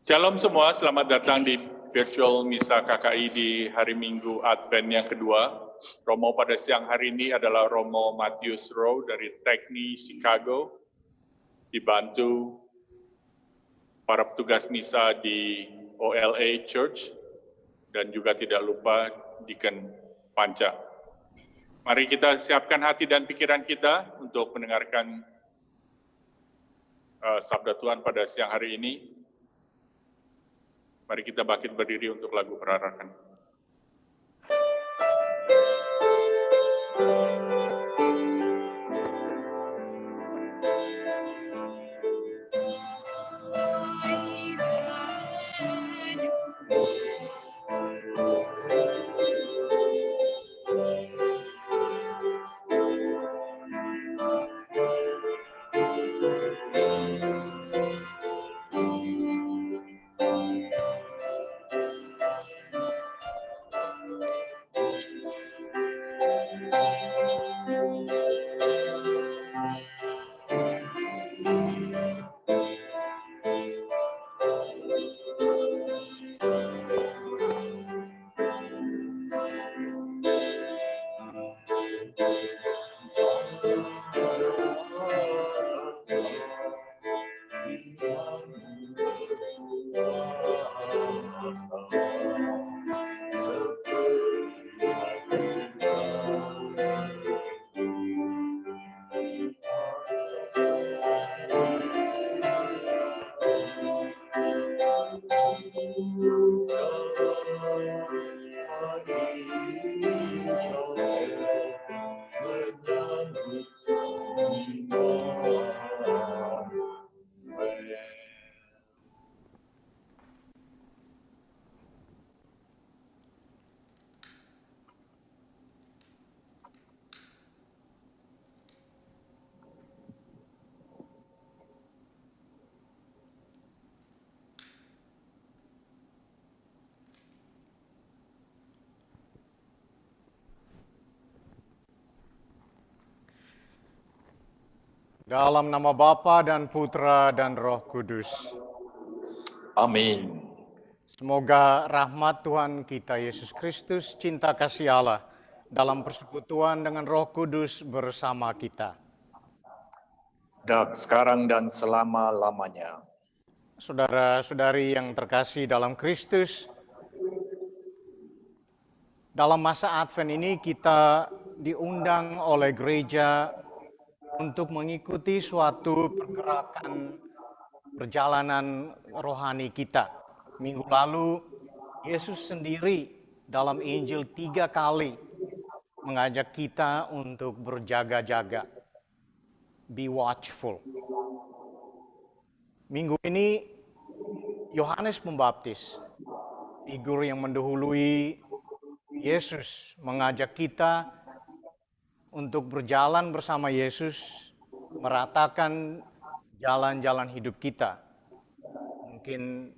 Shalom semua, selamat datang di virtual Misa KKI di hari Minggu Advent yang kedua. Romo pada siang hari ini adalah Romo Matthews Rowe dari Tekni, Chicago, dibantu para petugas Misa di OLA Church, dan juga tidak lupa Deacon Panca. Mari kita siapkan hati dan pikiran kita untuk mendengarkan Sabda Tuhan pada siang hari ini. Mari kita bangkit berdiri untuk lagu perarakan. Dalam nama Bapa dan Putra dan Roh Kudus. Amin. Semoga rahmat Tuhan kita Yesus Kristus, cinta kasih Allah, dalam persekutuan dengan Roh Kudus bersama kita. Dan sekarang dan selama-lamanya. Saudara-saudari yang terkasih dalam Kristus, dalam masa Advent ini kita diundang oleh gereja untuk mengikuti suatu pergerakan perjalanan rohani kita. Minggu lalu, Yesus sendiri dalam Injil 3 kali mengajak kita untuk berjaga-jaga. Be watchful. Minggu ini, Yohanes Pembaptis, figur yang mendahului Yesus, mengajak kita untuk berjalan bersama Yesus, meratakan jalan-jalan hidup kita. Mungkin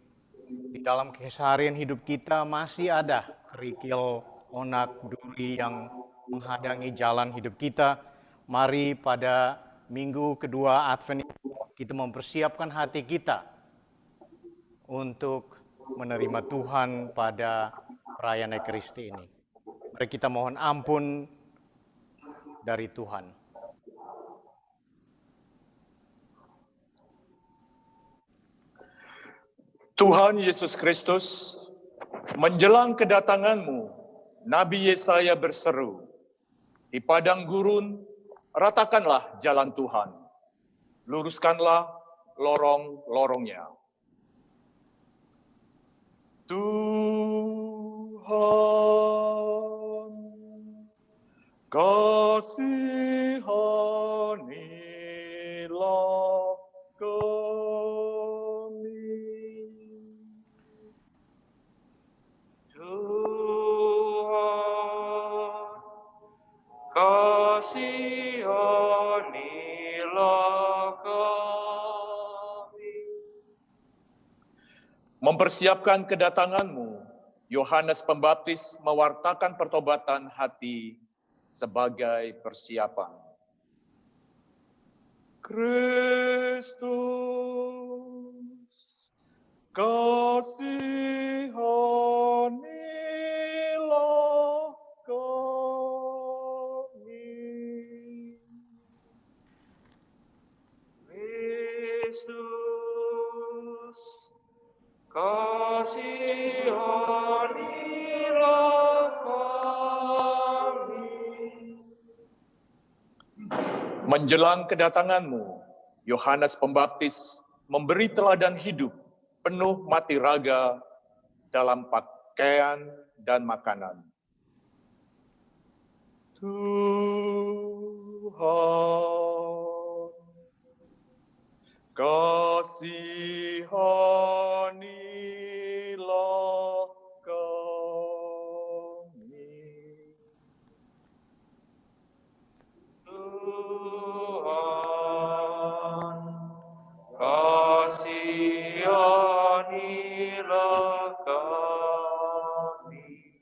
di dalam keseharian hidup kita masih ada kerikil, onak, duri yang menghadangi jalan hidup kita. Mari pada minggu kedua Advent kita mempersiapkan hati kita untuk menerima Tuhan pada perayaan Ekaristi ini. Mari kita mohon ampun dari Tuhan. Tuhan Yesus Kristus, menjelang kedatangan-Mu, Nabi Yesaya berseru, di padang gurun, ratakanlah jalan Tuhan, luruskanlah lorong-lorongnya. Tuhan, kasihanilah kami. Tuhan, kasihanilah kami. Mempersiapkan kedatangan-Mu, Yohanes Pembaptis mewartakan pertobatan hati sebagai persiapan. Kristus, Kau kasihanilah kami. Menjelang kedatanganmu, Yohanes Pembaptis memberi teladan hidup penuh mati raga dalam pakaian dan makanan. Tuhan, kasihanilah kami. Tuhan, kasihanilah kami.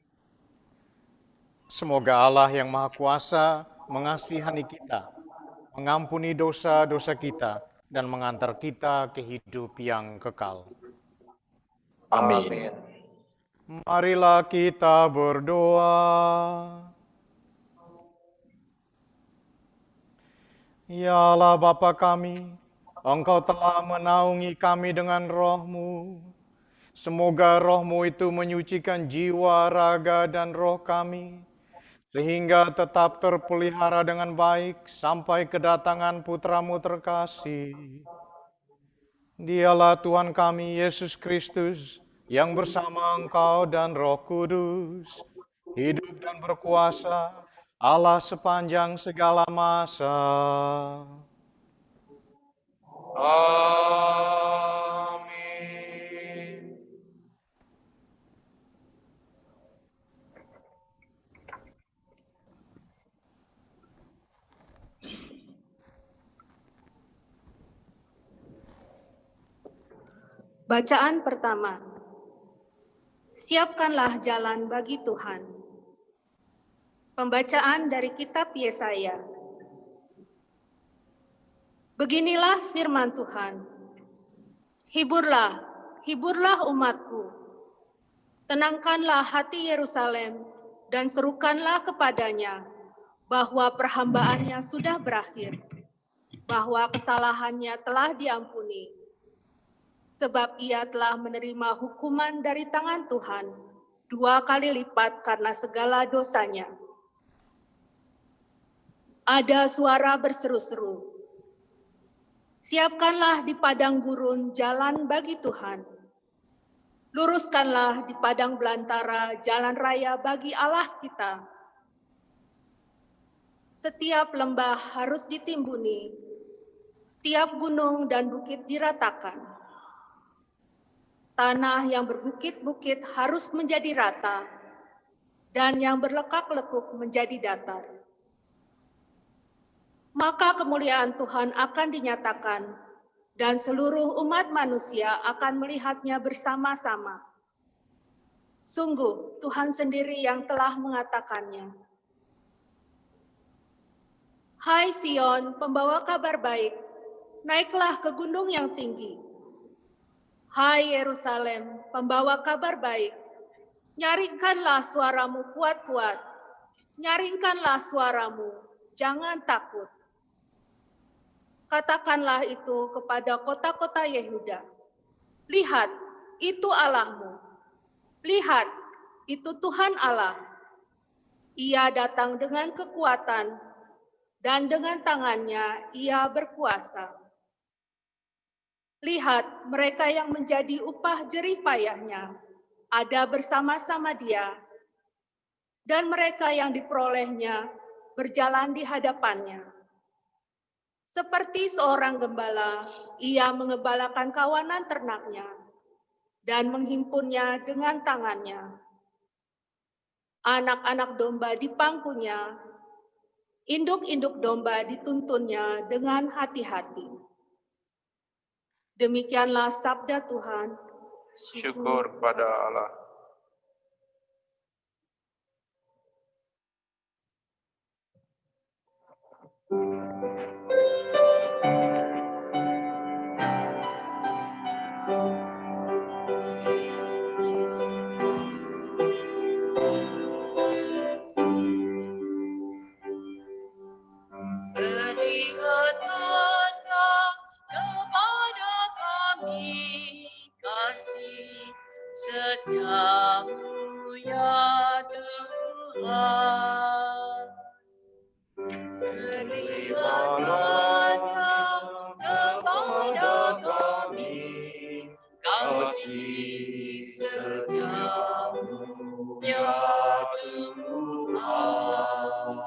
Semoga Allah yang Maha Kuasa mengasihani kita, mengampuni dosa-dosa kita, dan mengantar kita ke hidup yang kekal. Amin. Marilah kita berdoa. Ya Allah Bapa kami, Engkau telah menaungi kami dengan roh-Mu. Semoga roh-Mu itu menyucikan jiwa, raga, dan roh kami, sehingga tetap terpelihara dengan baik sampai kedatangan Putra-Mu terkasih. Dialah Tuhan kami, Yesus Kristus, yang bersama Engkau dan Roh Kudus, hidup dan berkuasa, Allah sepanjang segala masa. Amin. Bacaan pertama. Siapkanlah jalan bagi Tuhan. Pembacaan dari kitab Yesaya. Beginilah firman Tuhan. Hiburlah, hiburlah umatku. Tenangkanlah hati Yerusalem dan serukanlah kepadanya bahwa perhambaannya sudah berakhir, bahwa kesalahannya telah diampuni. Sebab ia telah menerima hukuman dari tangan Tuhan 2 kali lipat karena segala dosanya. Ada suara berseru-seru, siapkanlah di padang gurun jalan bagi Tuhan. Luruskanlah di padang belantara jalan raya bagi Allah kita. Setiap lembah harus ditimbuni, setiap gunung dan bukit diratakan. Tanah yang berbukit-bukit harus menjadi rata, dan yang berlekak-lekuk menjadi datar. Maka kemuliaan Tuhan akan dinyatakan, dan seluruh umat manusia akan melihatnya bersama-sama. Sungguh, Tuhan sendiri yang telah mengatakannya. Hai Sion, pembawa kabar baik, naiklah ke gunung yang tinggi. Hai Yerusalem, pembawa kabar baik, nyaringkanlah suaramu kuat-kuat, nyaringkanlah suaramu, jangan takut. Katakanlah itu kepada kota-kota Yehuda. Lihat, itu Allahmu. Lihat, itu Tuhan Allah. Ia datang dengan kekuatan, dan dengan tangannya ia berkuasa. Lihat, mereka yang menjadi upah jerih payahnya ada bersama-sama dia, dan mereka yang diperolehnya berjalan di hadapannya. Seperti seorang gembala, ia mengembalakan kawanan ternaknya dan menghimpunnya dengan tangannya. Anak-anak domba dipangkunya, induk-induk domba dituntunnya dengan hati-hati. Demikianlah sabda Tuhan. Syukur pada Allah. Berikanlah kepada kami kasih setiamu ya Tuhan. Berilah kepada kami kasih setiamu ya Tuhan.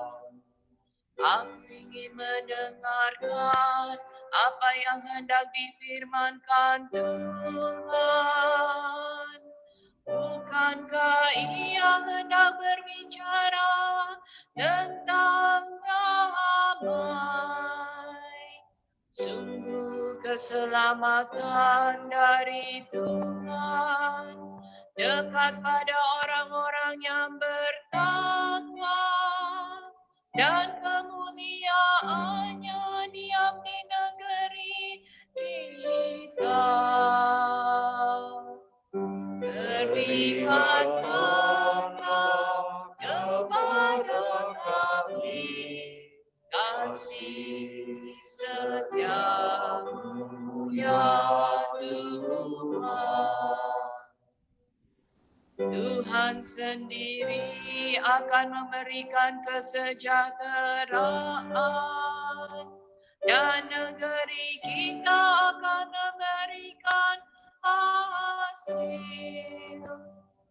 Aku ingin mendengarkan apa yang hendak difirmankan Tuhan. Bukankah Ia hendak berbicara tentang damai? Sungguh keselamatan dari Tuhan dekat pada orang-orang yang bertakwa, dan kemuliaannya diam di negeri kita. Berikanlah kepada kami kasih setiamu ya Tuhan. Tuhan sendiri akan memberikan kesejahteraan, dan negeri kita akan memberikan hasil.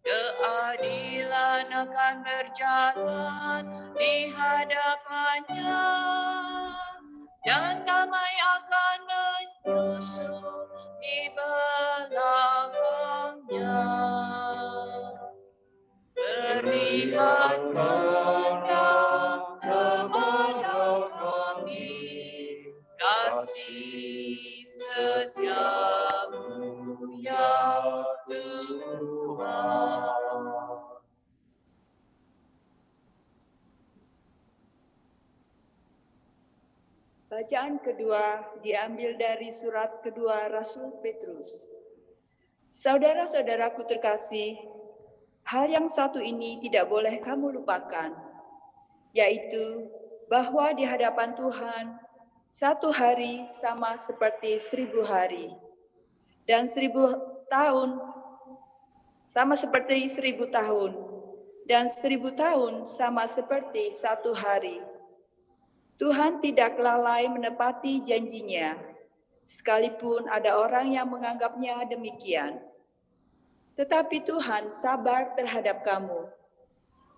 Keadilan akan berjalan di hadapannya, dan damai akan menyusul di belakangnya. Berikanlah kepada kami kasih setiamu ya Tuhan. Bacaan kedua diambil dari surat kedua Rasul Petrus. Saudara-saudaraku terkasih, hal yang satu ini tidak boleh kamu lupakan, yaitu bahwa di hadapan Tuhan, satu hari sama seperti 1000 hari, dan 1000 tahun sama seperti 1000 tahun, dan 1000 tahun sama seperti satu hari. Tuhan tidak lalai menepati janjinya, sekalipun ada orang yang menganggapnya demikian. Tetapi Tuhan sabar terhadap kamu,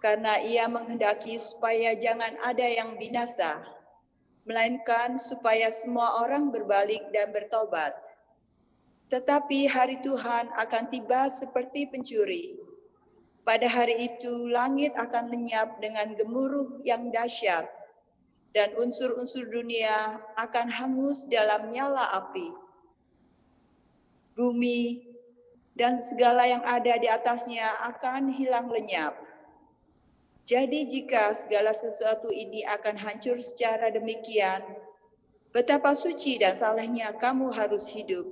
karena Ia menghendaki supaya jangan ada yang binasa, melainkan supaya semua orang berbalik dan bertobat. Tetapi hari Tuhan akan tiba seperti pencuri. Pada hari itu langit akan lenyap dengan gemuruh yang dahsyat, dan unsur-unsur dunia akan hangus dalam nyala api. Bumi dan segala yang ada di atasnya akan hilang lenyap. Jadi jika segala sesuatu ini akan hancur secara demikian, betapa suci dan salehnya kamu harus hidup.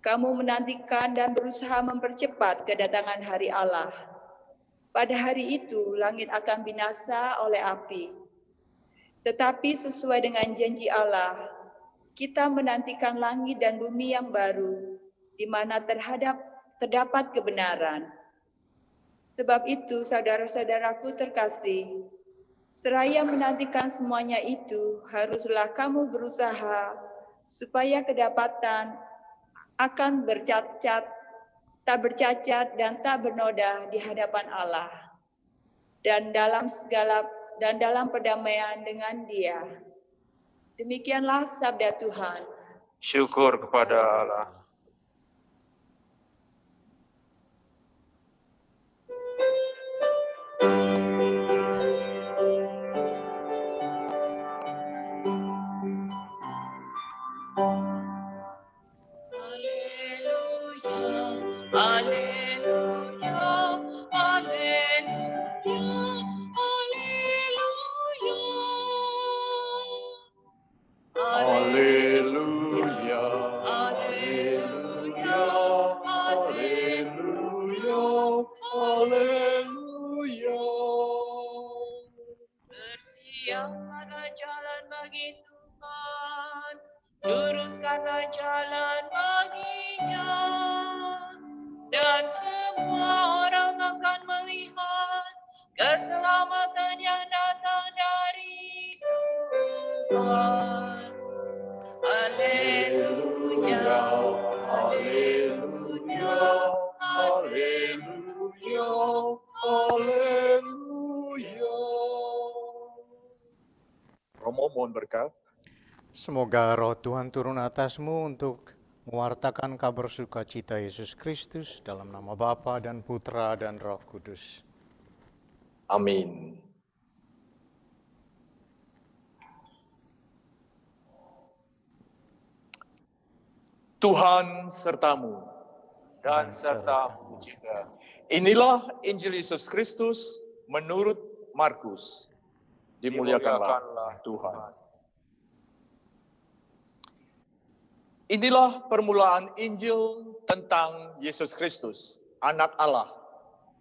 Kamu menantikan dan berusaha mempercepat kedatangan hari Allah. Pada hari itu langit akan binasa oleh api. Tetapi sesuai dengan janji Allah, kita menantikan langit dan bumi yang baru, di mana terdapat kebenaran. Sebab itu, saudara-saudaraku terkasih, seraya menantikan semuanya itu, haruslah kamu berusaha supaya kedapatan akan tak bercacat dan tak bernoda di hadapan Allah, dan dalam perdamaian dengan Dia. Demikianlah sabda Tuhan. Syukur kepada Allah. Bersiapkanlah jalan bagi Tuhan, luruskanlah jalan baginya, dan dan semua orang akan melihat keselamatan yang datang dari Tuhan. Haleluya, haleluya, haleluya, Haleluya. Romo mohon berkat. Semoga roh Tuhan turun atasmu untuk mewartakan kabar sukacita Yesus Kristus dalam nama Bapa dan Putra dan Roh Kudus. Amin. Tuhan sertamu. Dan sertamu juga. Inilah Injil Yesus Kristus menurut Markus. Dimuliakanlah Tuhan. Inilah permulaan Injil tentang Yesus Kristus, Anak Allah,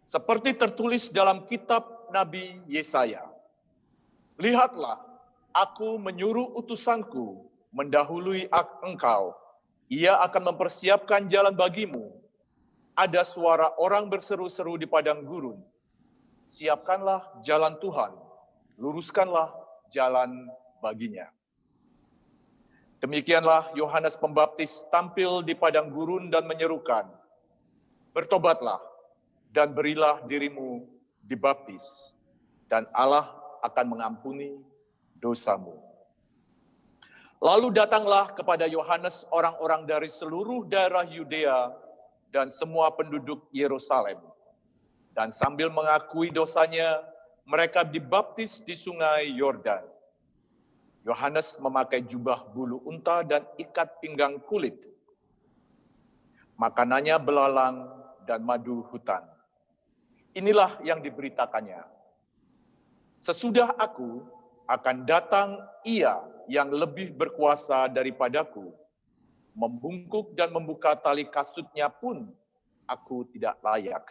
seperti tertulis dalam kitab Nabi Yesaya. Lihatlah, aku menyuruh utusanku mendahului engkau. Ia akan mempersiapkan jalan bagimu. Ada suara orang berseru-seru di padang gurun. Siapkanlah jalan Tuhan, luruskanlah jalan baginya. Demikianlah Yohanes Pembaptis tampil di padang gurun dan menyerukan, bertobatlah dan berilah dirimu dibaptis, dan Allah akan mengampuni dosamu. Lalu datanglah kepada Yohanes orang-orang dari seluruh daerah Yudea dan semua penduduk Yerusalem. Dan sambil mengakui dosanya, mereka dibaptis di sungai Yordan. Yohanes memakai jubah bulu unta dan ikat pinggang kulit. Makanannya belalang dan madu hutan. Inilah yang diberitakannya. Sesudah aku akan datang Ia yang lebih berkuasa daripadaku. Membungkuk dan membuka tali kasutnya pun aku tidak layak.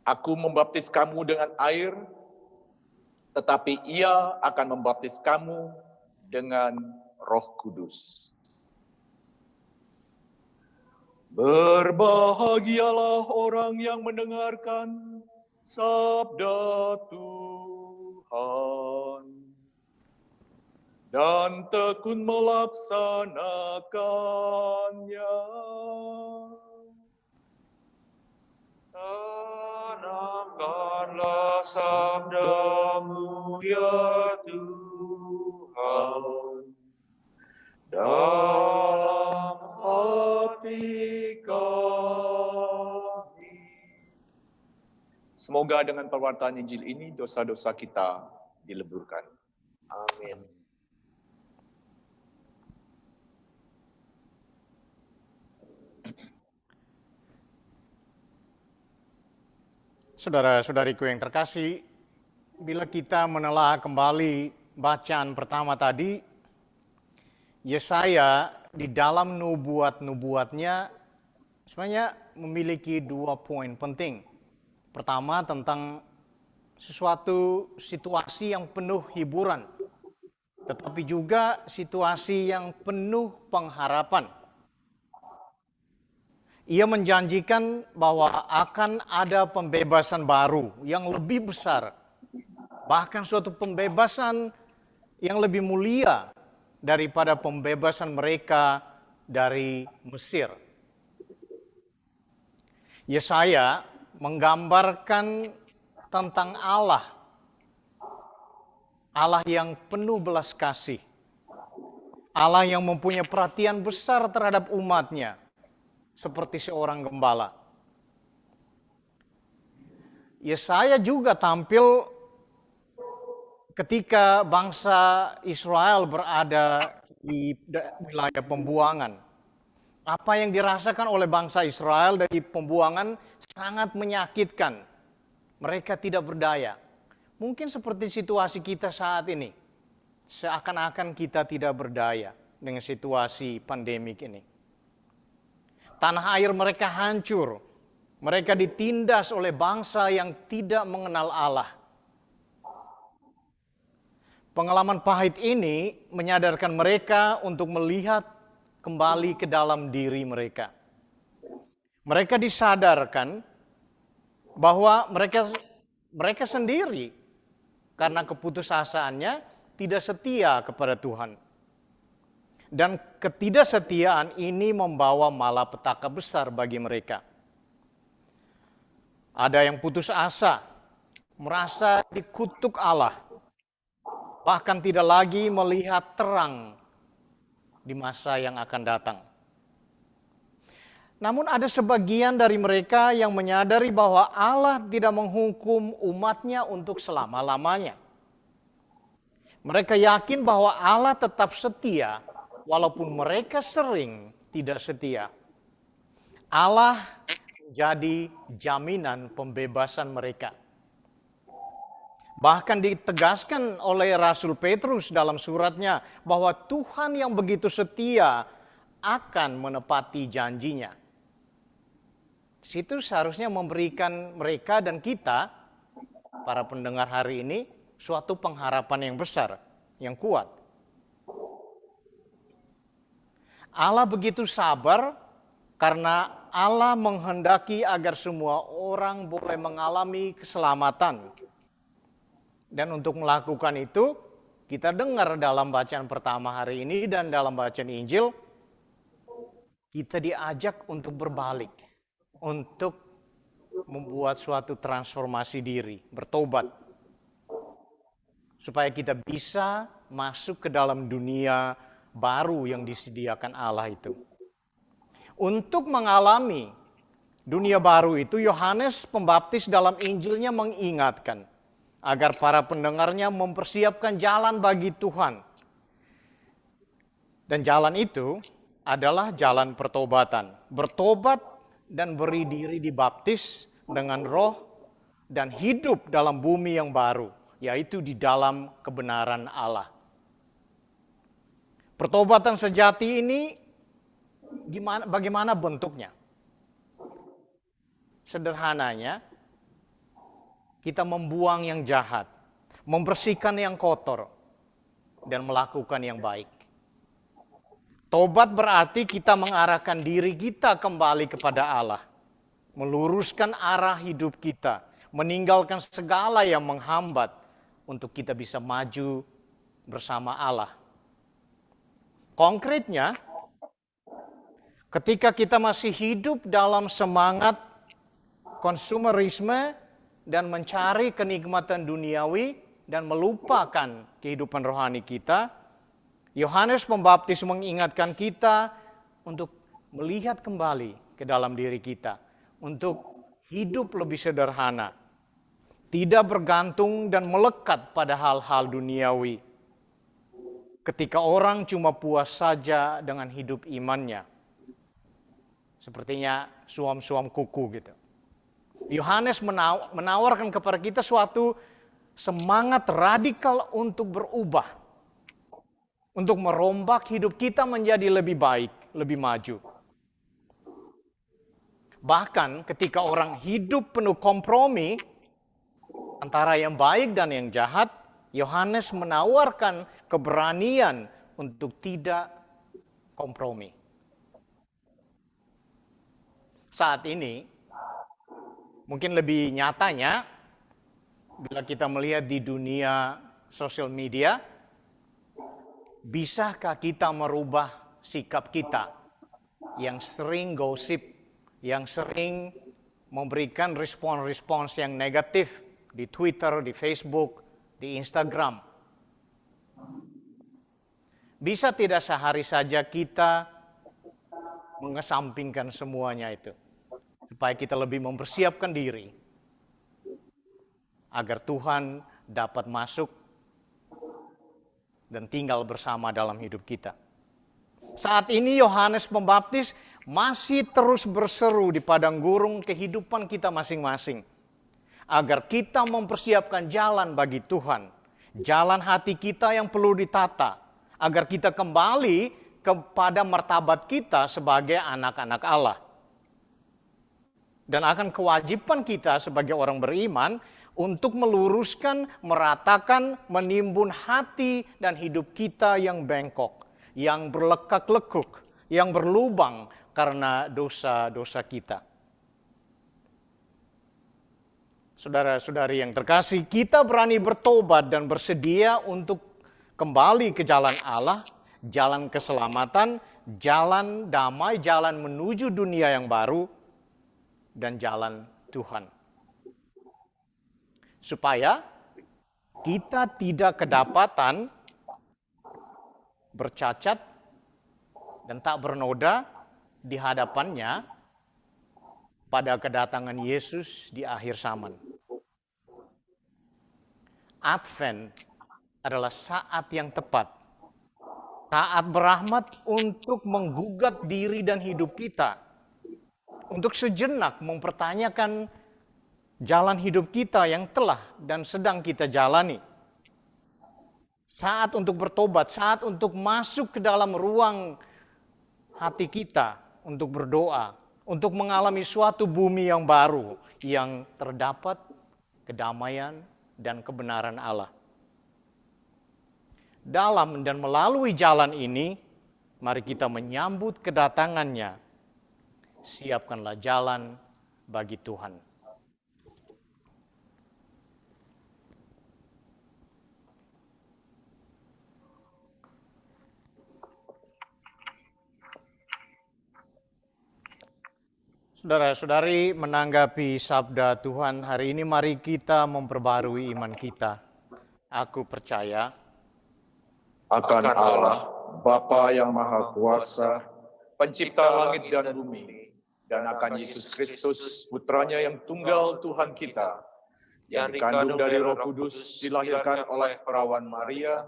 Aku membaptis kamu dengan air, tetapi Ia akan membaptis kamu dengan Roh Kudus. Berbahagialah orang yang mendengarkan sabda Tuhan dan tekun melaksanakannya. Tanamkanlah sabdamu ya Tuhan dalam hati kami. Semoga dengan perwartaan Injil ini dosa-dosa kita dileburkan. Amin. Saudara-saudariku yang terkasih, bila kita menelaah kembali bacaan pertama tadi, Yesaya di dalam nubuat-nubuatnya sebenarnya memiliki 2 poin penting. Pertama, tentang sesuatu situasi yang penuh hiburan, tetapi juga situasi yang penuh pengharapan. Ia menjanjikan bahwa akan ada pembebasan baru yang lebih besar, bahkan suatu pembebasan yang lebih mulia daripada pembebasan mereka dari Mesir. Yesaya menggambarkan tentang Allah yang penuh belas kasih, Allah yang mempunyai perhatian besar terhadap umatnya, seperti seorang gembala. Yesaya juga tampil ketika bangsa Israel berada di wilayah pembuangan. Apa yang dirasakan oleh bangsa Israel dari pembuangan sangat menyakitkan. Mereka tidak berdaya. Mungkin seperti situasi kita saat ini. Seakan-akan kita tidak berdaya dengan situasi pandemik ini. Tanah air mereka hancur. Mereka ditindas oleh bangsa yang tidak mengenal Allah. Pengalaman pahit ini menyadarkan mereka untuk melihat kembali ke dalam diri mereka. Mereka disadarkan bahwa mereka sendiri karena keputusasaannya tidak setia kepada Tuhan. Dan ketidaksetiaan ini membawa malapetaka besar bagi mereka. Ada yang putus asa, merasa dikutuk Allah, bahkan tidak lagi melihat terang di masa yang akan datang. Namun ada sebagian dari mereka yang menyadari bahwa Allah tidak menghukum umatnya untuk selama-lamanya. Mereka yakin bahwa Allah tetap setia walaupun mereka sering tidak setia. Allah menjadi jaminan pembebasan mereka. Bahkan ditegaskan oleh Rasul Petrus dalam suratnya bahwa Tuhan yang begitu setia akan menepati janjinya. Situ seharusnya memberikan mereka dan kita, para pendengar hari ini, suatu pengharapan yang besar, yang kuat. Allah begitu sabar karena Allah menghendaki agar semua orang boleh mengalami keselamatan. Dan untuk melakukan itu, kita dengar dalam bacaan pertama hari ini dan dalam bacaan Injil, kita diajak untuk berbalik, untuk membuat suatu transformasi diri, bertobat. Supaya kita bisa masuk ke dalam dunia baru yang disediakan Allah itu. Untuk mengalami dunia baru itu, Yohanes Pembaptis dalam Injilnya mengingatkan agar para pendengarnya mempersiapkan jalan bagi Tuhan. Dan jalan itu adalah jalan pertobatan. Bertobat dan beri diri dibaptis dengan Roh dan hidup dalam bumi yang baru, yaitu di dalam kebenaran Allah. Pertobatan sejati ini bagaimana bentuknya? Sederhananya, kita membuang yang jahat, membersihkan yang kotor, dan melakukan yang baik. Tobat berarti kita mengarahkan diri kita kembali kepada Allah, meluruskan arah hidup kita, meninggalkan segala yang menghambat untuk kita bisa maju bersama Allah. Konkretnya, ketika kita masih hidup dalam semangat konsumerisme dan mencari kenikmatan duniawi dan melupakan kehidupan rohani kita, Yohanes Pembaptis mengingatkan kita untuk melihat kembali ke dalam diri kita, untuk hidup lebih sederhana, tidak bergantung dan melekat pada hal-hal duniawi. Ketika orang cuma puas saja dengan hidup imannya, sepertinya suam-suam kuku gitu. Yohanes menawarkan kepada kita suatu semangat radikal untuk berubah. Untuk merombak hidup kita menjadi lebih baik, lebih maju. Bahkan ketika orang hidup penuh kompromi antara yang baik dan yang jahat, Yohanes menawarkan keberanian untuk tidak kompromi. Saat ini, mungkin lebih nyatanya, bila kita melihat di dunia sosial media, bisakah kita merubah sikap kita yang sering gosip, yang sering memberikan respons-respons yang negatif di Twitter, di Facebook, di Instagram? Bisa tidak sehari saja kita mengesampingkan semuanya itu, supaya kita lebih mempersiapkan diri agar Tuhan dapat masuk dan tinggal bersama dalam hidup kita. Saat ini Yohanes Pembaptis masih terus berseru di padang gurun kehidupan kita masing-masing, agar kita mempersiapkan jalan bagi Tuhan, jalan hati kita yang perlu ditata, agar kita kembali kepada martabat kita sebagai anak-anak Allah. Dan akan kewajiban kita sebagai orang beriman untuk meluruskan, meratakan, menimbun hati dan hidup kita yang bengkok, yang berlekak-lekuk, yang berlubang karena dosa-dosa kita. Saudara-saudari yang terkasih, kita berani bertobat dan bersedia untuk kembali ke jalan Allah, jalan keselamatan, jalan damai, jalan menuju dunia yang baru, dan jalan Tuhan. Supaya kita tidak kedapatan bercacat dan tak bernoda di hadapannya pada kedatangan Yesus di akhir zaman. Advent adalah saat yang tepat, saat berahmat untuk menggugat diri dan hidup kita, untuk sejenak mempertanyakan jalan hidup kita yang telah dan sedang kita jalani. Saat untuk bertobat, saat untuk masuk ke dalam ruang hati kita untuk berdoa, untuk mengalami suatu bumi yang baru yang terdapat kedamaian dan kebenaran Allah. Dalam dan melalui jalan ini, mari kita menyambut kedatangannya. Siapkanlah jalan bagi Tuhan. Saudara-saudari, menanggapi sabda Tuhan hari ini, mari kita memperbarui iman kita. Aku percaya akan Allah, Bapa yang Maha Kuasa, Pencipta langit dan bumi, dan akan Yesus Kristus, Putranya yang tunggal Tuhan kita, yang dikandung dari Roh Kudus, dilahirkan oleh perawan Maria,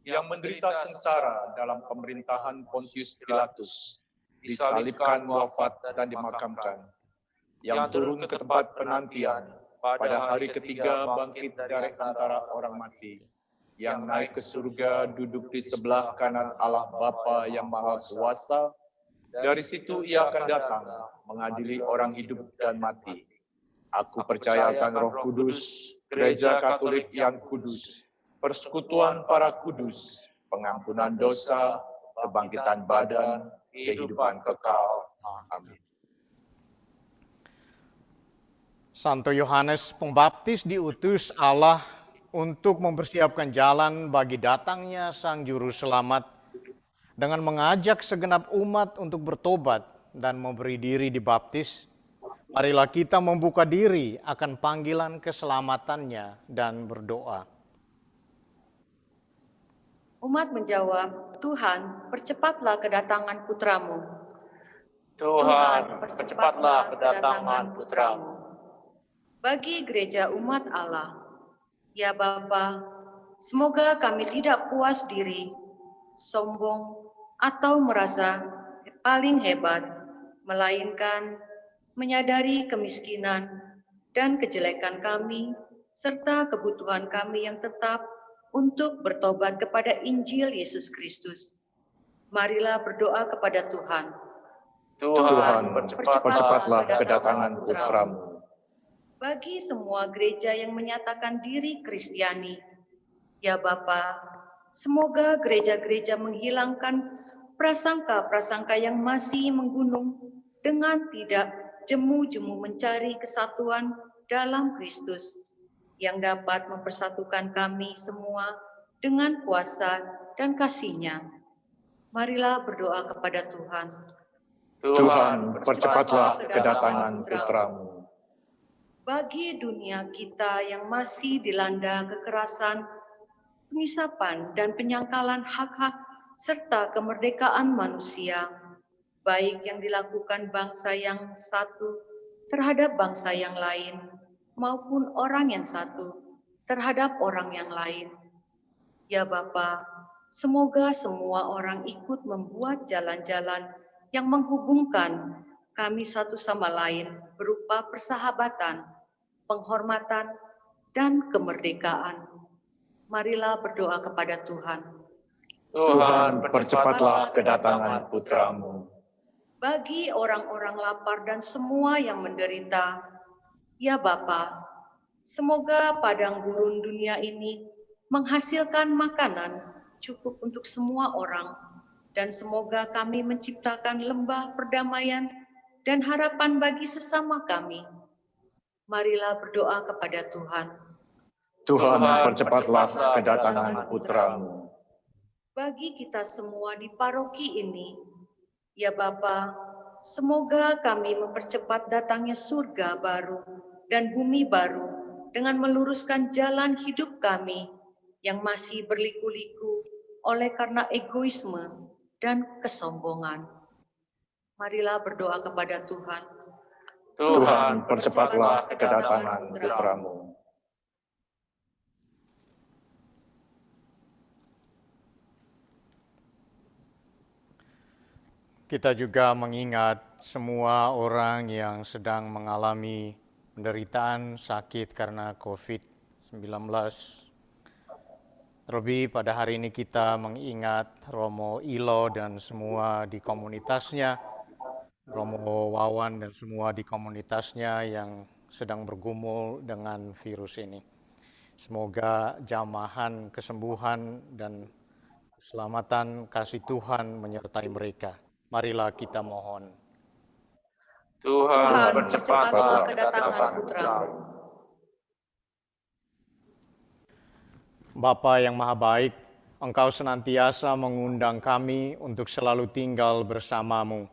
yang menderita sengsara dalam pemerintahan Pontius Pilatus, disalibkan, wafat, dan dimakamkan, yang turun ke tempat penantian, pada hari ketiga bangkit dari antara orang mati, yang naik ke surga, duduk di sebelah kanan Allah Bapa yang Maha Kuasa. Dari situ ia akan datang, mengadili orang hidup dan mati. Aku percaya akan Roh Kudus, Gereja Katolik yang kudus, persekutuan para kudus, pengampunan dosa, kebangkitan badan, kehidupan kekal. Amin. Santo Yohanes Pembaptis diutus Allah untuk mempersiapkan jalan bagi datangnya Sang Juru Selamat dengan mengajak segenap umat untuk bertobat dan memberi diri dibaptis. Marilah kita membuka diri akan panggilan keselamatannya dan berdoa. Umat menjawab, Tuhan, percepatlah kedatangan putramu. Tuhan, percepatlah kedatangan putramu. Bagi gereja umat Allah, ya Bapa, semoga kami tidak puas diri, sombong, atau merasa paling hebat, melainkan menyadari kemiskinan dan kejelekan kami, serta kebutuhan kami yang tetap untuk bertobat kepada Injil Yesus Kristus. Marilah berdoa kepada Tuhan. Tuhan, percepatlah kedatangan putramu. Bagi semua gereja yang menyatakan diri Kristiani, ya Bapa, semoga gereja-gereja menghilangkan prasangka-prasangka yang masih menggunung dengan tidak jemu-jemu mencari kesatuan dalam Kristus, yang dapat mempersatukan kami semua dengan kuasa dan kasih-Nya. Marilah berdoa kepada Tuhan. Tuhan, percepatlah kedatangan putramu. Bagi dunia kita yang masih dilanda kekerasan, pengisapan dan penyangkalan hak-hak serta kemerdekaan manusia, baik yang dilakukan bangsa yang satu terhadap bangsa yang lain, maupun orang yang satu terhadap orang yang lain. Ya Bapa, semoga semua orang ikut membuat jalan-jalan yang menghubungkan kami satu sama lain berupa persahabatan, penghormatan, dan kemerdekaan. Marilah berdoa kepada Tuhan. Tuhan, percepatlah kedatangan putramu. Bagi orang-orang lapar dan semua yang menderita, ya Bapa, semoga padang gurun dunia ini menghasilkan makanan cukup untuk semua orang, dan semoga kami menciptakan lembah perdamaian dan harapan bagi sesama kami. Marilah berdoa kepada Tuhan. Tuhan, percepatlah kedatangan putra-Mu. Bagi kita semua di paroki ini, ya Bapa, semoga kami mempercepat datangnya surga baru dan bumi baru dengan meluruskan jalan hidup kami yang masih berliku-liku oleh karena egoisme dan kesombongan. Marilah berdoa kepada Tuhan. Tuhan, percepatlah kedatangan putra-Mu. Kita juga mengingat semua orang yang sedang mengalami penderitaan sakit karena COVID-19. Terlebih pada hari ini kita mengingat Romo Ilo dan semua di komunitasnya, Romo Wawan dan semua di komunitasnya yang sedang bergumul dengan virus ini. Semoga jamahan kesembuhan dan keselamatan kasih Tuhan menyertai mereka. Marilah kita mohon. Tuhan, percepatlah kedatangan putra-Mu. Bapa yang Maha Baik, Engkau senantiasa mengundang kami untuk selalu tinggal bersama-Mu.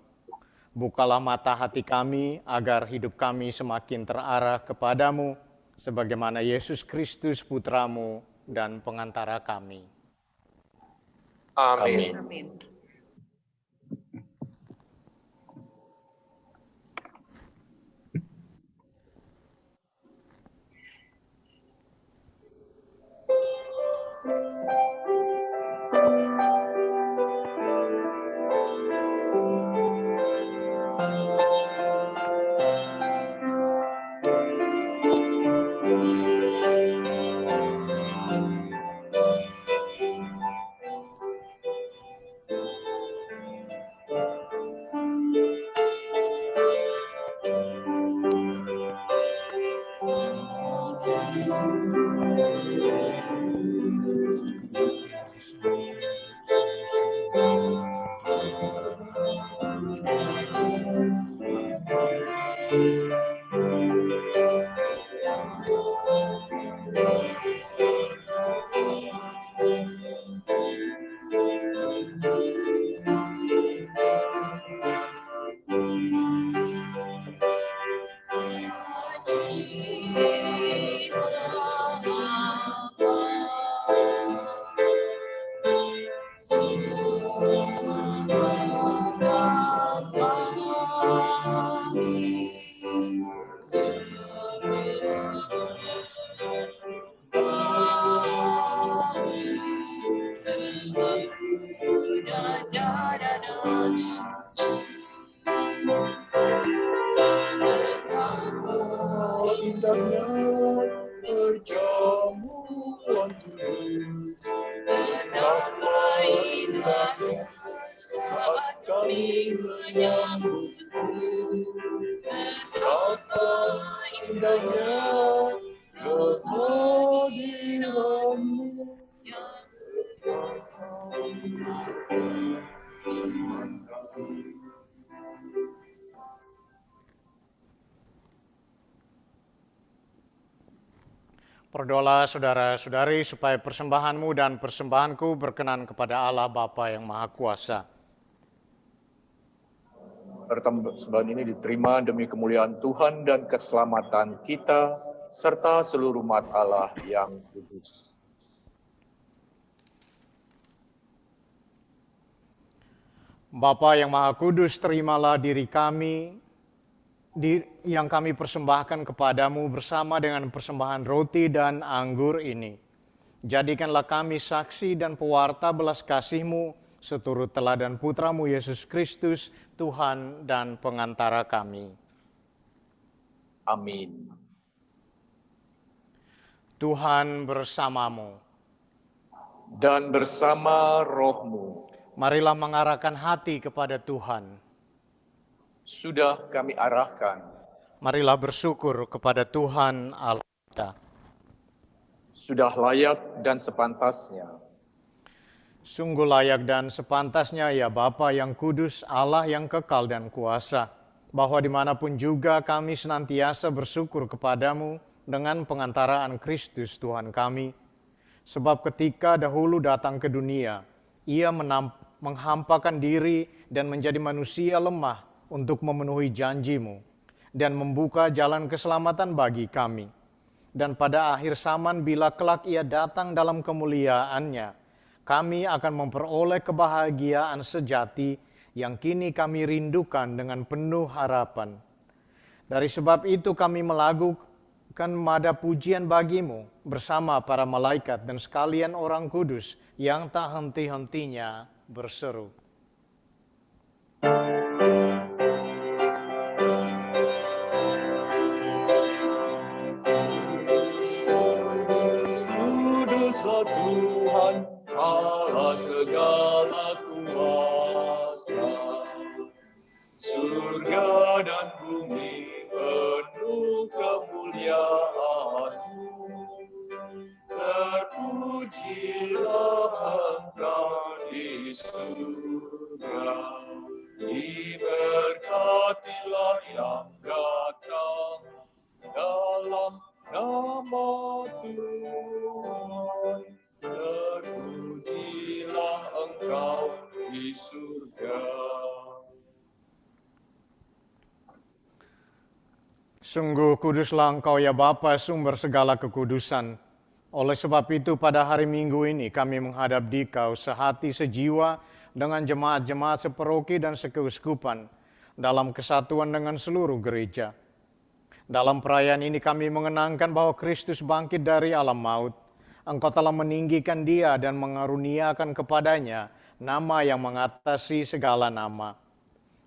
Bukalah mata hati kami agar hidup kami semakin terarah kepadamu, sebagaimana Yesus Kristus Putra-Mu dan pengantara kami. Amin. Amin. Indahnya perjamuan Tuhan, Betapa indahnya saat kami menyambutmu. Betapa indahnya kehadiran-Mu. Berdoalah saudara-saudari supaya persembahanmu dan persembahanku berkenan kepada Allah Bapa yang Maha Kuasa. Persembahan ini diterima demi kemuliaan Tuhan dan keselamatan kita, serta seluruh umat Allah yang kudus. Bapa yang Maha Kudus, terimalah diri kami yang kami persembahkan kepadamu bersama dengan persembahan roti dan anggur ini. Jadikanlah kami saksi dan pewarta belas kasih-Mu seturut teladan Putra-Mu Yesus Kristus, Tuhan dan pengantara kami. Amin. Tuhan bersamamu. Dan bersama roh-Mu. Marilah mengarahkan hati kepada Tuhan. Sudah kami arahkan. Marilah bersyukur kepada Tuhan Allah kita. Sudah layak dan sepantasnya. Sungguh layak dan sepantasnya ya Bapa yang kudus, Allah yang kekal dan kuasa. bahwa dimanapun juga kami senantiasa bersyukur kepadamu dengan pengantaraan Kristus Tuhan kami. Sebab ketika dahulu datang ke dunia, ia menghampakan diri dan menjadi manusia lemah untuk memenuhi janji-Mu dan membuka jalan keselamatan bagi kami. Dan pada akhir zaman bila kelak ia datang dalam kemuliaan-Nya, kami akan memperoleh kebahagiaan sejati yang kini kami rindukan dengan penuh harapan. Dari sebab itu kami melakukan nada pujian bagi-Mu bersama para malaikat dan sekalian orang kudus yang tak henti-hentinya berseru. Kuduslah Tuhan, Allah segala kuasa. Surga dan bumi penuh kemuliaan-Mu. Terpujilah Engkau di surga, diberkatilah yang datang dalam nama Tuhan. Terpujilah Engkau di surga. Sungguh kuduslah Engkau ya Bapa, sumber segala kekudusan. Oleh sebab itu pada hari Minggu ini kami menghadap Dikau sehati sejiwa dengan jemaat-jemaat separoki dan sekeuskupan dalam kesatuan dengan seluruh gereja. Dalam perayaan ini kami mengenangkan bahwa Kristus bangkit dari alam maut. Engkau telah meninggikan Dia dan mengaruniakan kepadanya nama yang mengatasi segala nama.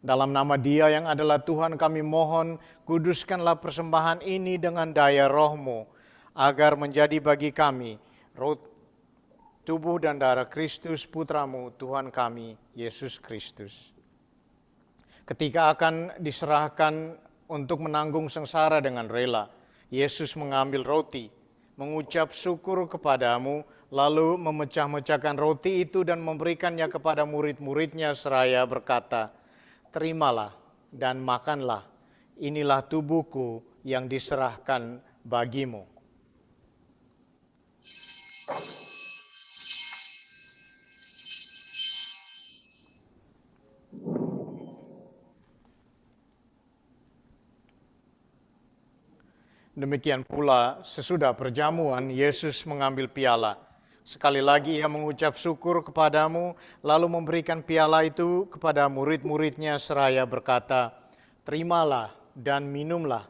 Dalam nama Dia yang adalah Tuhan kami mohon, kuduskanlah persembahan ini dengan daya Roh-Mu, agar menjadi bagi kami tubuh dan darah Kristus Putra-Mu, Tuhan kami, Yesus Kristus. Ketika akan diserahkan untuk menanggung sengsara dengan rela, Yesus mengambil roti, mengucap syukur kepadamu, lalu memecah-mecahkan roti itu dan memberikannya kepada murid-muridnya seraya berkata, "Terimalah dan makanlah, inilah tubuhku yang diserahkan bagimu." Demikian pula sesudah perjamuan Yesus mengambil piala. Sekali lagi ia mengucap syukur kepadamu, lalu memberikan piala itu kepada murid-muridnya seraya berkata, "Terimalah dan minumlah.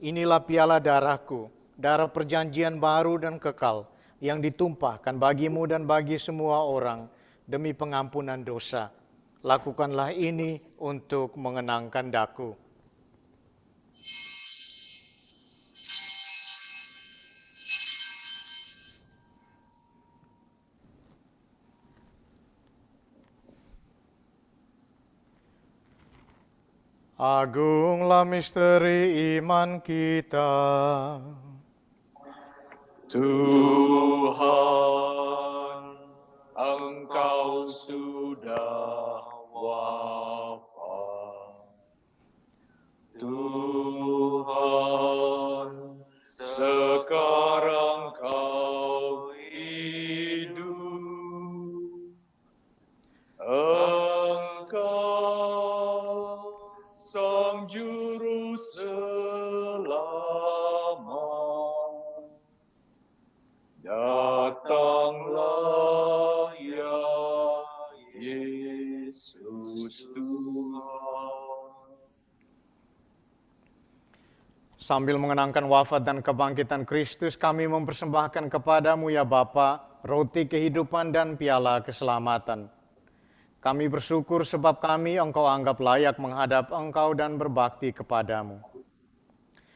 Inilah piala darahku, darah perjanjian baru dan kekal, yang ditumpahkan bagimu dan bagi semua orang demi pengampunan dosa. Lakukanlah ini untuk mengenangkan Daku." Agunglah misteri iman kita. Tuhan, Engkau sudah wafat. Tuhan, sekarang Kau hidup. Engkau Sang Juru Selamat. Datanglah ya Yesus Tuhan. Sambil mengenangkan wafat dan kebangkitan Kristus, kami mempersembahkan kepadamu ya Bapa, roti kehidupan dan piala keselamatan. Kami bersyukur sebab kami Engkau anggap layak menghadap Engkau dan berbakti kepadamu.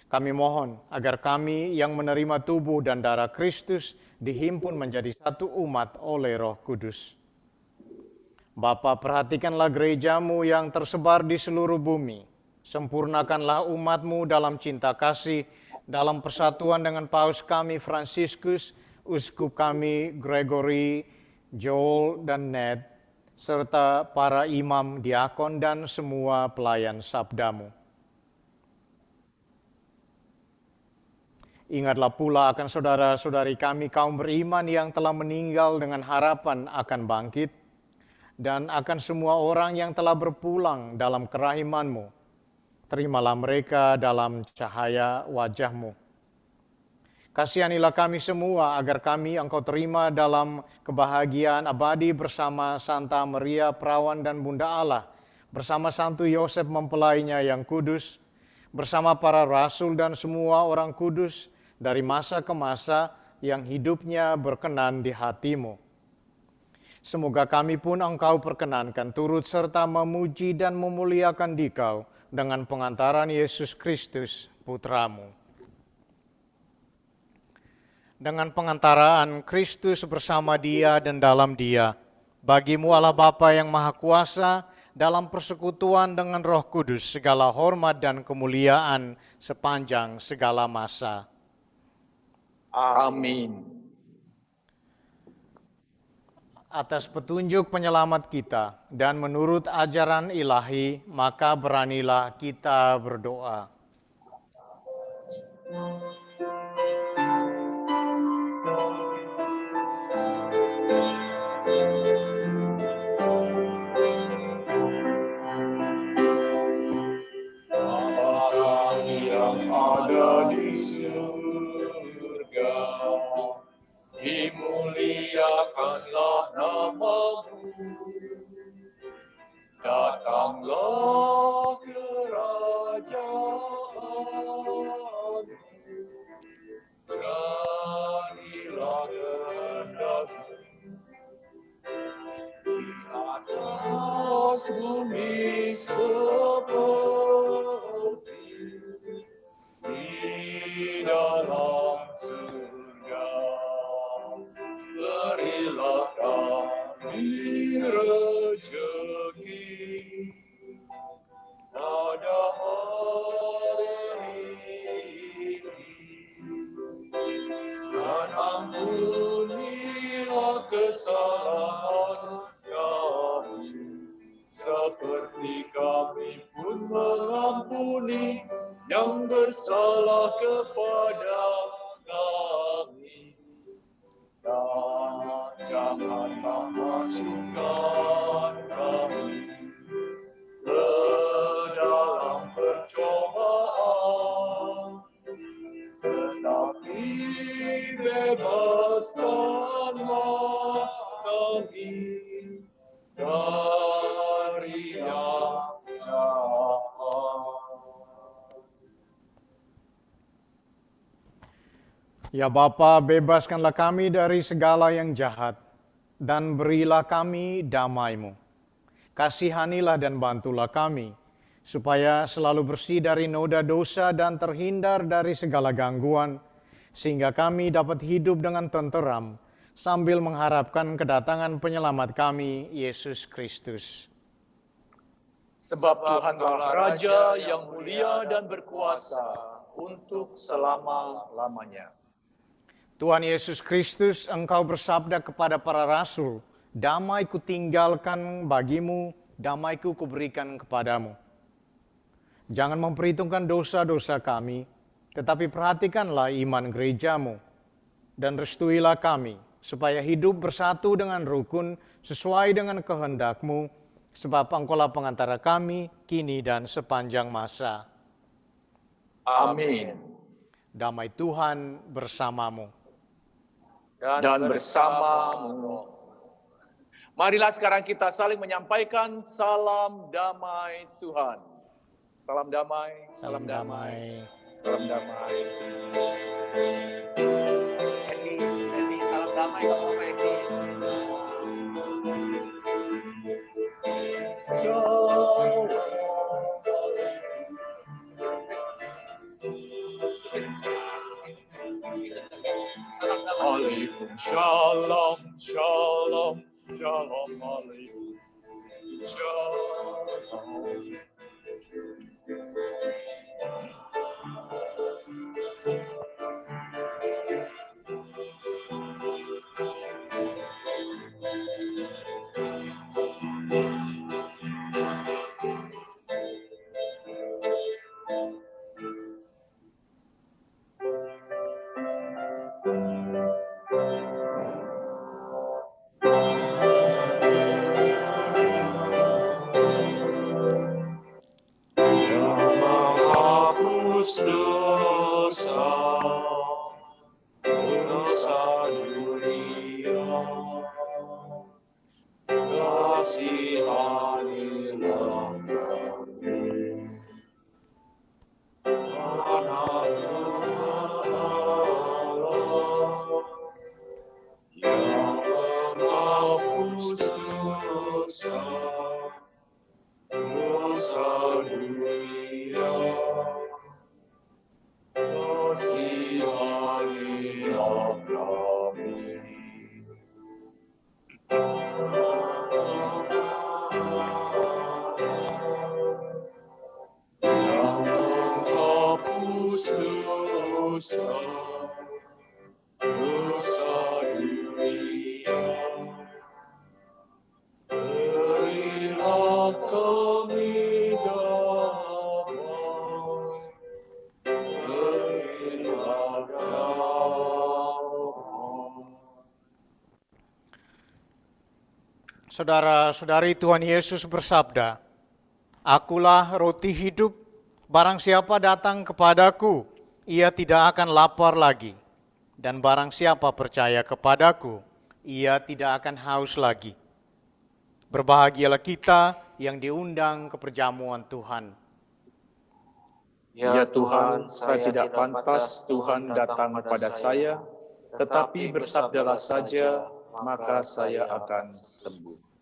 Kami mohon agar kami yang menerima tubuh dan darah Kristus dihimpun menjadi satu umat oleh Roh Kudus. Bapa, perhatikanlah gereja-Mu yang tersebar di seluruh bumi. Sempurnakanlah umat-Mu dalam cinta kasih, dalam persatuan dengan Paus kami Fransiskus, Uskup kami Gregory, Joel, dan Ned, serta para imam, diakon, dan semua pelayan sabda-Mu. Ingatlah pula akan saudara-saudari kami kaum beriman yang telah meninggal dengan harapan akan bangkit, dan akan semua orang yang telah berpulang dalam kerahiman-Mu. Terimalah mereka dalam cahaya wajah-Mu. Kasihanilah kami semua agar kami Engkau terima dalam kebahagiaan abadi bersama Santa Maria Perawan dan Bunda Allah, bersama Santo Yosef mempelainya yang kudus, bersama para rasul dan semua orang kudus dari masa ke masa yang hidupnya berkenan di hati-Mu. Semoga kami pun Engkau perkenankan turut serta memuji dan memuliakan Dikau dengan pengantaran Yesus Kristus, Putra-Mu. Dengan pengantaraan Kristus bersama Dia dan dalam Dia, bagi-Mu Allah Bapa yang Maha Kuasa, dalam persekutuan dengan Roh Kudus, segala hormat dan kemuliaan sepanjang segala masa. Amin. Atas petunjuk penyelamat kita dan menurut ajaran ilahi, maka beranilah kita berdoa. Dimuliakanlah nama-Mu, datanglah kerajaan-Mu, jadilah kehendak-Mu di atas bumi seperti di dalam surga. Berilah kami rezeki pada hari ini, dan ampunilah kesalahan kami, seperti kami pun mengampuni yang bersalah kepada kami. Dan janganlah masukkan kami ke dalam percobaan, tetapi bebaskanlah kami dari yang jahat. Ya Bapa, bebaskanlah kami dari segala yang jahat, dan berilah kami damai-Mu. Kasihanilah dan bantulah kami, supaya selalu bersih dari noda dosa dan terhindar dari segala gangguan, sehingga kami dapat hidup dengan tenteram, sambil mengharapkan kedatangan penyelamat kami, Yesus Kristus. Sebab Tuhanlah Raja yang mulia dan berkuasa untuk selama-lamanya. Tuhan Yesus Kristus, Engkau bersabda kepada para rasul, damai kutinggalkan bagimu, damai kuberikan kepadamu. Jangan memperhitungkan dosa-dosa kami, tetapi perhatikanlah iman gerejamu, dan restuilah kami, supaya hidup bersatu dengan rukun, sesuai dengan kehendak-Mu, sebab Engkaulah pengantara kami, kini dan sepanjang masa. Amin. Damai Tuhan bersamamu. Dan bersama-Mu. Marilah sekarang kita saling menyampaikan salam damai Tuhan. Salam damai, salam damai, salam damai. Edi, salam damai kamu sama Edi. Shalom. Alaikum shalom, shalom, shalom alaikum, shalom. dosa, dosa dunia. Kasihanilah kami. Anak Tuhan Allah, yang menghapus dosa, dosa dunia. Kasihanilah kami. Yang menghapus dosa, dosa dunia. Berilah kami damai, berilah damai. Saudara-saudari, Tuhan Yesus bersabda, "Akulah roti hidup, barang siapa datang kepadaku, ia tidak akan lapar lagi. Dan barang siapa percaya kepadaku, ia tidak akan haus lagi." Berbahagialah kita yang diundang ke perjamuan Tuhan. Ya Tuhan, saya tidak pantas Tuhan datang kepada saya, tetapi bersabdalah saja, maka saya akan sembuh.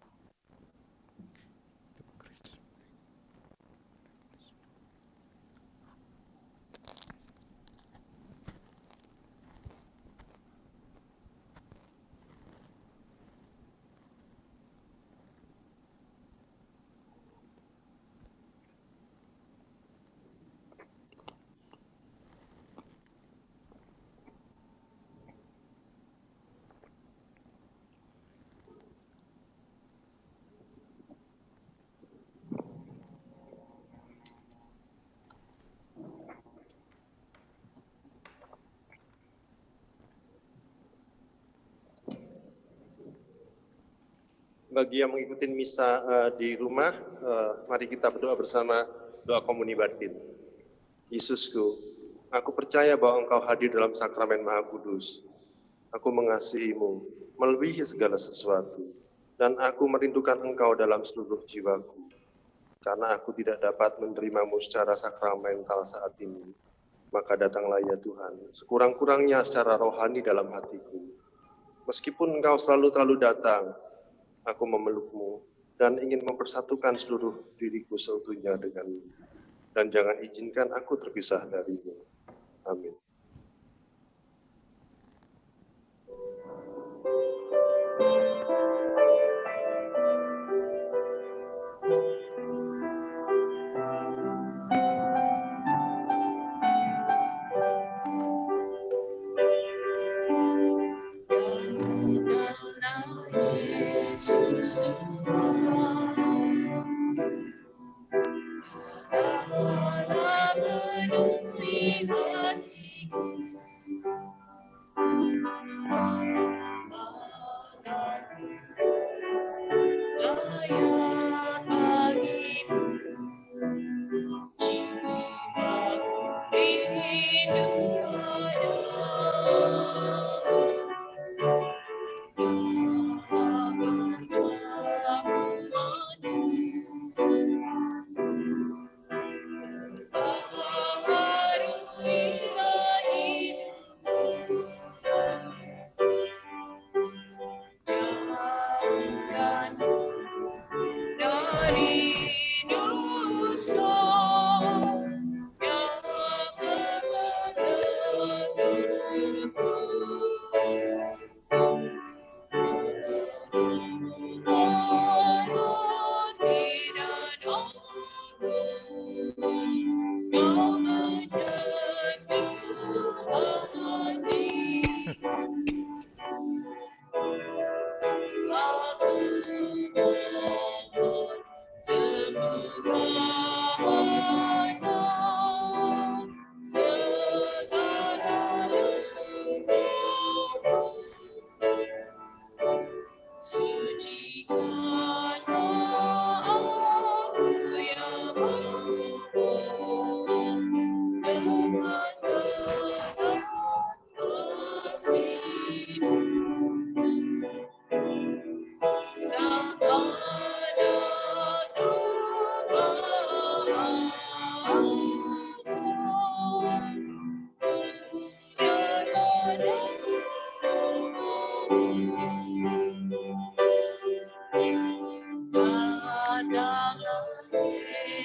Bagi yang mengikuti misa di rumah, mari kita berdoa bersama doa komuni batin. Yesusku, aku percaya bahwa Engkau hadir dalam sakramen Maha Kudus. Aku mengasihimu melebihi segala sesuatu, dan aku merindukan Engkau dalam seluruh jiwaku. Karena aku tidak dapat menerimamu secara sakramental saat ini, maka datanglah ya Tuhan, sekurang-kurangnya secara rohani dalam hatiku. Meskipun Engkau selalu datang, aku memelukmu dan ingin mempersatukan seluruh diriku seutuhnya denganmu. Dan jangan izinkan aku terpisah darimu. Amin. Yesus Allah penuhi hatiku, layak bagimu, jiwaku rindu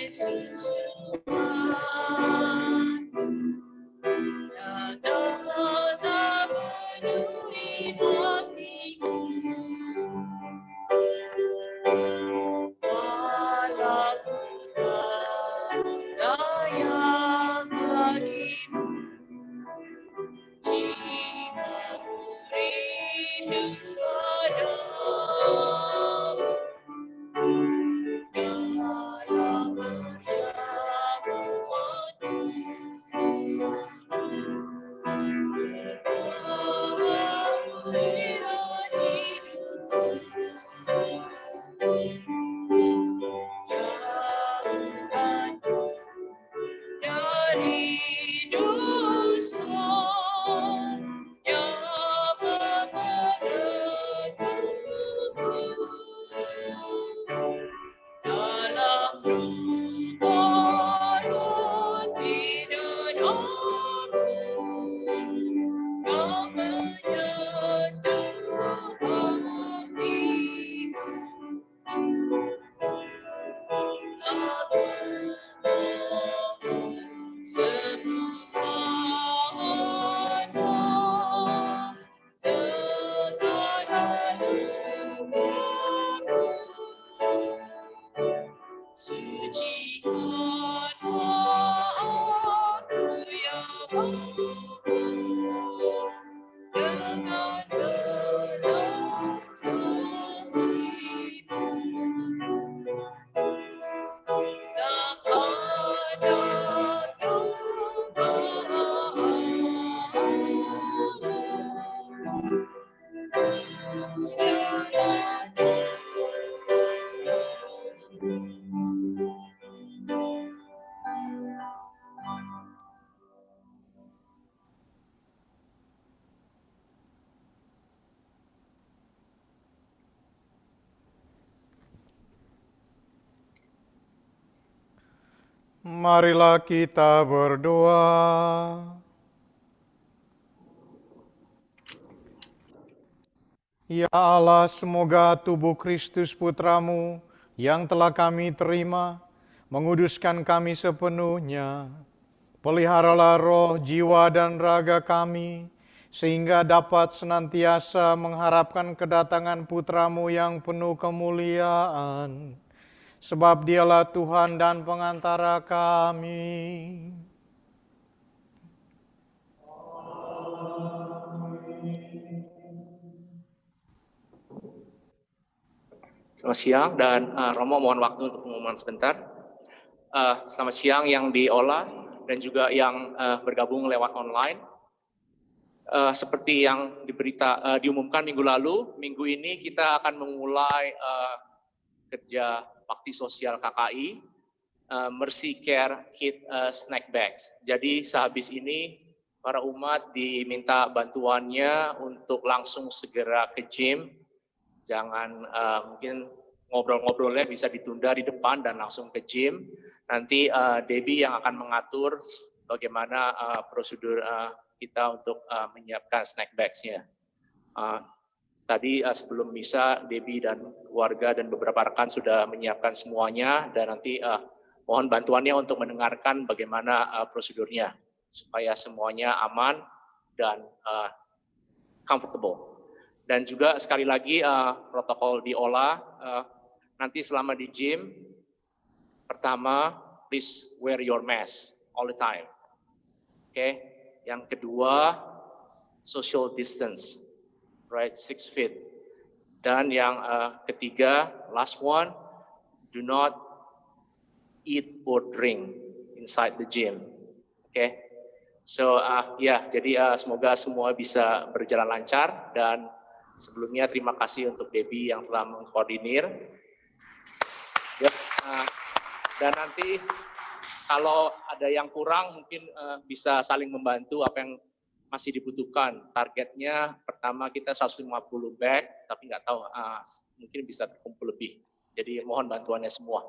Yesus Tuhanku, datanglah penuhi hatiku. Walaupun layak bagimu, jiwaku rindu padamu. Dalam perjamuanku, berbahagialah hidupku. Jauhkanku dari dosa yang membelengguku. Dalam rumah roti dan abu, kau menyentuh hatiku. Aku mohon sembuhkanlah segala lukaku. Sucikanlah aku yang lemah dengan belas kasih-Mu. Sang adat Marilah kita berdoa. Ya Allah, semoga tubuh Kristus Putramu yang telah kami terima, menguduskan kami sepenuhnya. Peliharalah roh, jiwa, dan raga kami, sehingga dapat senantiasa mengharapkan kedatangan Putramu yang penuh kemuliaan. Sebab Dialah Tuhan dan pengantara kami. Selamat siang, dan Romo mohon waktu untuk pengumuman sebentar. Selamat siang yang di Ola dan juga yang bergabung lewat online. Seperti yang diumumkan minggu lalu, minggu ini kita akan memulai kerja bakti sosial KKI, Mercy Care Kit Snack Bags. Jadi sehabis ini para umat diminta bantuannya untuk langsung segera ke gym. Jangan mungkin ngobrol-ngobrolnya bisa ditunda di depan dan langsung ke gym. Nanti Debbie yang akan mengatur bagaimana prosedur kita untuk menyiapkan snack bags-nya. Tadi sebelum misa, Debbie dan keluarga dan beberapa rekan sudah menyiapkan semuanya, dan nanti mohon bantuannya untuk mendengarkan bagaimana prosedurnya supaya semuanya aman dan comfortable. Dan juga sekali lagi protokol di Ola, nanti selama di gym, pertama, please wear your mask all the time. Oke. Yang kedua, social distance, right, 6 feet. Dan yang ketiga, last one, do not eat or drink inside the gym. Oke. So jadi semoga semua bisa berjalan lancar, dan sebelumnya terima kasih untuk Debbie yang telah mengkoordinir. Dan nanti kalau ada yang kurang mungkin bisa saling membantu apa yang masih dibutuhkan. Targetnya pertama kita 150 bag, tapi nggak tahu mungkin bisa terkumpul lebih. Jadi mohon bantuannya semua.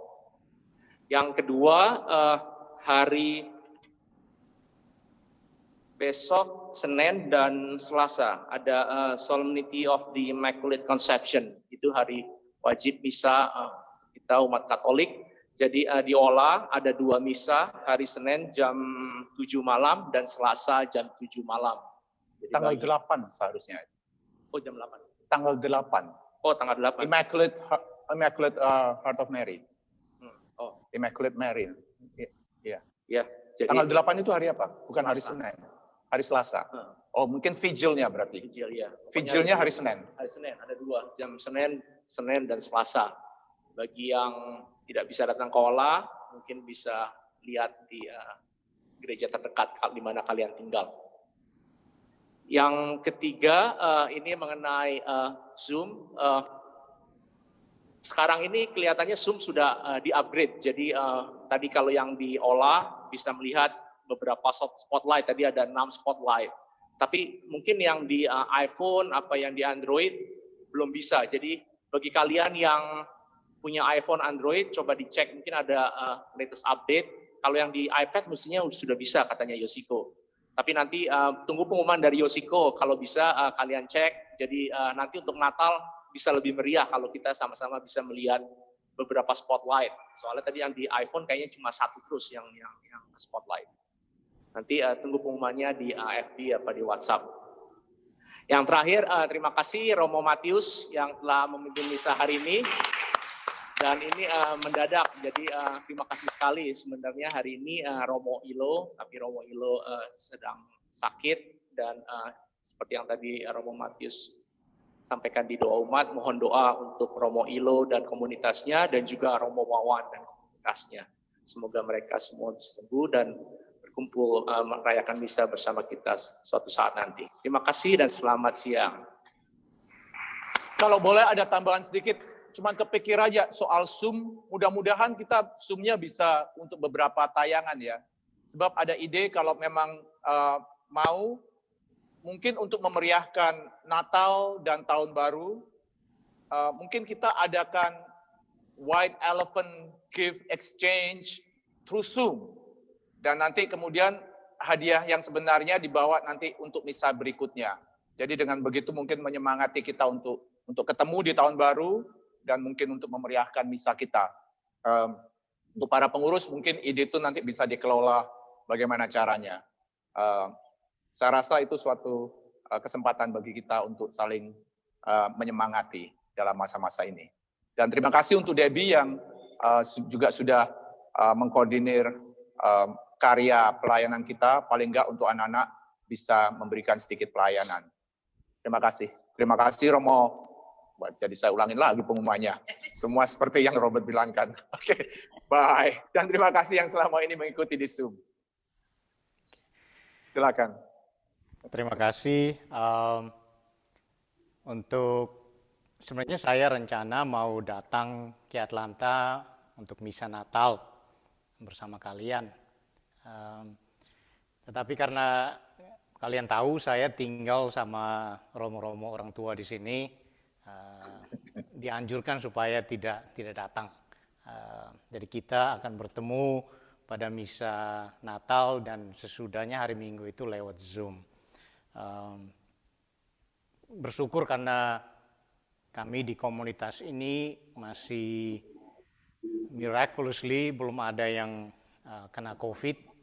Yang kedua, hari besok Senin dan Selasa ada Solemnity of the Immaculate Conception. Itu hari wajib misa kita umat Katolik. Jadi diolah ada 2 misa, hari Senin jam 7 malam dan Selasa jam 7 malam. Jadi Tanggal 8 seharusnya. Oh, jam 8. Tanggal 8. Oh, tanggal 8. Immaculate Heart of Mary. Oh, Immaculate Mary. Iya. ya. Jadi Tanggal 8 itu hari apa? Bukan hari Selasa. Senin. Hari Selasa. Oh, mungkin vigilnya berarti. Vigil ya. Vigilnya hari Senin. Hari Senin ada 2 jam Senin dan Selasa. Bagi yang tidak bisa datang ke Ola, mungkin bisa lihat di gereja terdekat di mana kalian tinggal. Yang ketiga ini mengenai Zoom. Sekarang ini kelihatannya Zoom sudah di-upgrade. Jadi tadi kalau yang di Ola bisa melihat beberapa spotlight. Tadi ada 6 spotlight. Tapi mungkin yang di iPhone, yang di Android belum bisa. Jadi bagi kalian yang punya iPhone, Android, coba dicek. Mungkin ada latest update. Kalau yang di iPad mestinya sudah bisa katanya Yoshiko. Tapi nanti tunggu pengumuman dari Yoshiko. Kalau bisa kalian cek. Jadi nanti untuk Natal bisa lebih meriah kalau kita sama-sama bisa melihat beberapa spotlight. Soalnya tadi yang di iPhone kayaknya cuma 1 terus yang spotlight. Nanti tunggu pengumumannya di AFB di WhatsApp. Yang terakhir, terima kasih Romo Matius yang telah memimpin misa hari ini. Dan ini mendadak, jadi terima kasih sekali. Sebenarnya hari ini Romo Ilo, tapi Romo Ilo sedang sakit. Dan seperti yang tadi Romo Matius sampaikan di doa umat, mohon doa untuk Romo Ilo dan komunitasnya, dan juga Romo Wawan dan komunitasnya. Semoga mereka semua bisa sembuh dan berkumpul merayakan misa bersama kita suatu saat nanti. Terima kasih dan selamat siang. Kalau boleh ada tambahan sedikit, cuman kepikir aja soal Zoom, mudah-mudahan kita Zoom-nya bisa untuk beberapa tayangan ya. Sebab ada ide kalau memang mau, mungkin untuk memeriahkan Natal dan Tahun Baru, mungkin kita adakan White Elephant Gift Exchange through Zoom. Dan nanti kemudian hadiah yang sebenarnya dibawa nanti untuk misa berikutnya. Jadi dengan begitu mungkin menyemangati kita untuk ketemu di Tahun Baru, dan mungkin untuk memeriahkan misa kita. Untuk para pengurus mungkin ide itu nanti bisa dikelola bagaimana caranya. Saya rasa itu suatu kesempatan bagi kita untuk saling menyemangati dalam masa-masa ini. Dan terima kasih untuk Debbie yang juga sudah mengkoordinir karya pelayanan kita, paling enggak untuk anak-anak bisa memberikan sedikit pelayanan. Terima kasih. Terima kasih Romo. Jadi saya ulangin lagi pengumumannya. Semua seperti yang Robert bilangkan. Oke, bye. Dan terima kasih yang selama ini mengikuti di Zoom. Silakan. Terima kasih. Untuk sebenarnya saya rencana mau datang ke Atlanta untuk misa Natal bersama kalian. Tetapi karena kalian tahu saya tinggal sama romo-romo orang tua di sini, dianjurkan supaya tidak datang. Jadi kita akan bertemu pada misa Natal dan sesudahnya hari Minggu itu lewat Zoom. Bersyukur karena kami di komunitas ini masih miraculously belum ada yang kena COVID.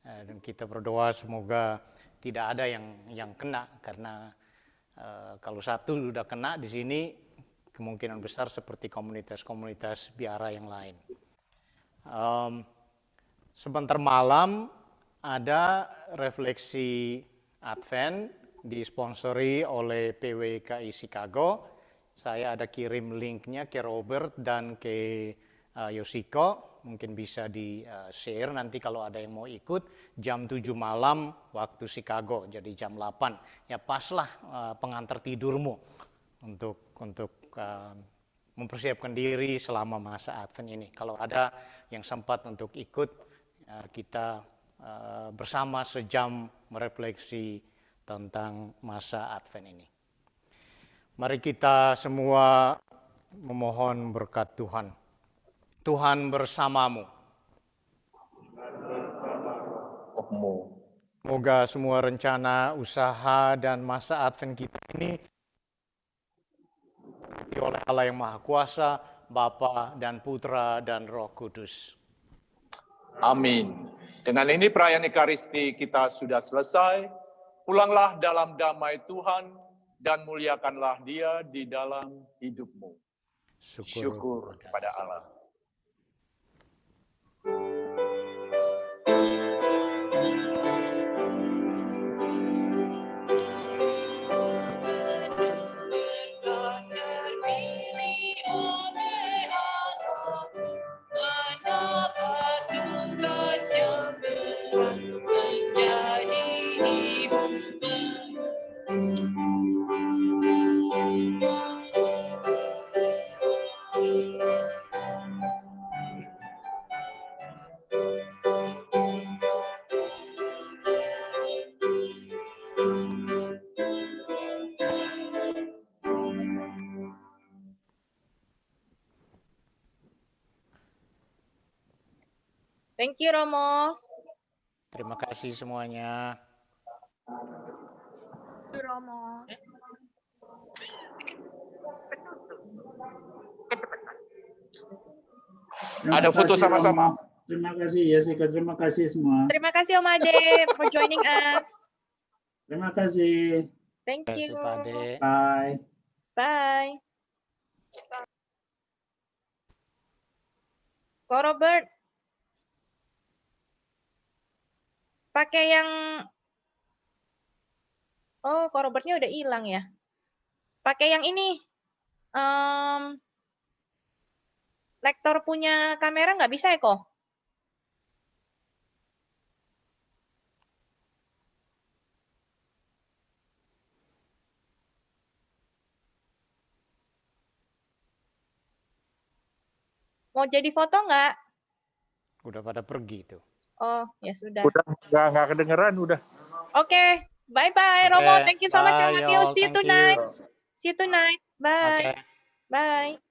Dan kita berdoa semoga tidak ada yang kena, karena kalau satu sudah kena di sini kemungkinan besar seperti komunitas-komunitas biara yang lain. Sebentar malam ada refleksi Advent disponsori oleh PWKI Chicago. Saya ada kirim linknya ke Robert dan ke Yoshiko. Mungkin bisa di-share nanti kalau ada yang mau ikut. Jam 7 malam waktu Chicago, jadi jam 8. Ya paslah pengantar tidurmu untuk mempersiapkan diri selama masa Advent ini. Kalau ada yang sempat untuk ikut, kita bersama sejam merefleksi tentang masa Advent ini. Mari kita semua memohon berkat Tuhan. Tuhan bersamamu. Semoga semua rencana, usaha, dan masa Advent kita ini diberkati oleh Allah yang Maha Kuasa, Bapa dan Putra dan Roh Kudus. Amin. Dengan ini perayaan Ekaristi kita sudah selesai. Pulanglah dalam damai Tuhan dan muliakanlah Dia di dalam hidupmu. Syukur kepada Allah. Thank you, Romo. Terima kasih semuanya. Thank you, Romo. Ada foto sama-sama. Terima kasih Jessica, terima kasih semua. Terima kasih Om Ade for joining us. Terima kasih. Thank you. Terima kasih, Pak Ade. Bye. Bye. Ko Robert. Pakai yang Ko Robertnya udah hilang ya. Pakai yang ini. Lektor punya kamera nggak bisa ya, Ko? Mau jadi foto nggak? Udah pada pergi tuh. Oh, ya sudah. Udah nggak kedengeran udah. Oke, bye-bye Romo. Thank you so much, bye, Matthew. y'all. See you Thank you. tonight. See you tonight. Bye. Okay. Bye.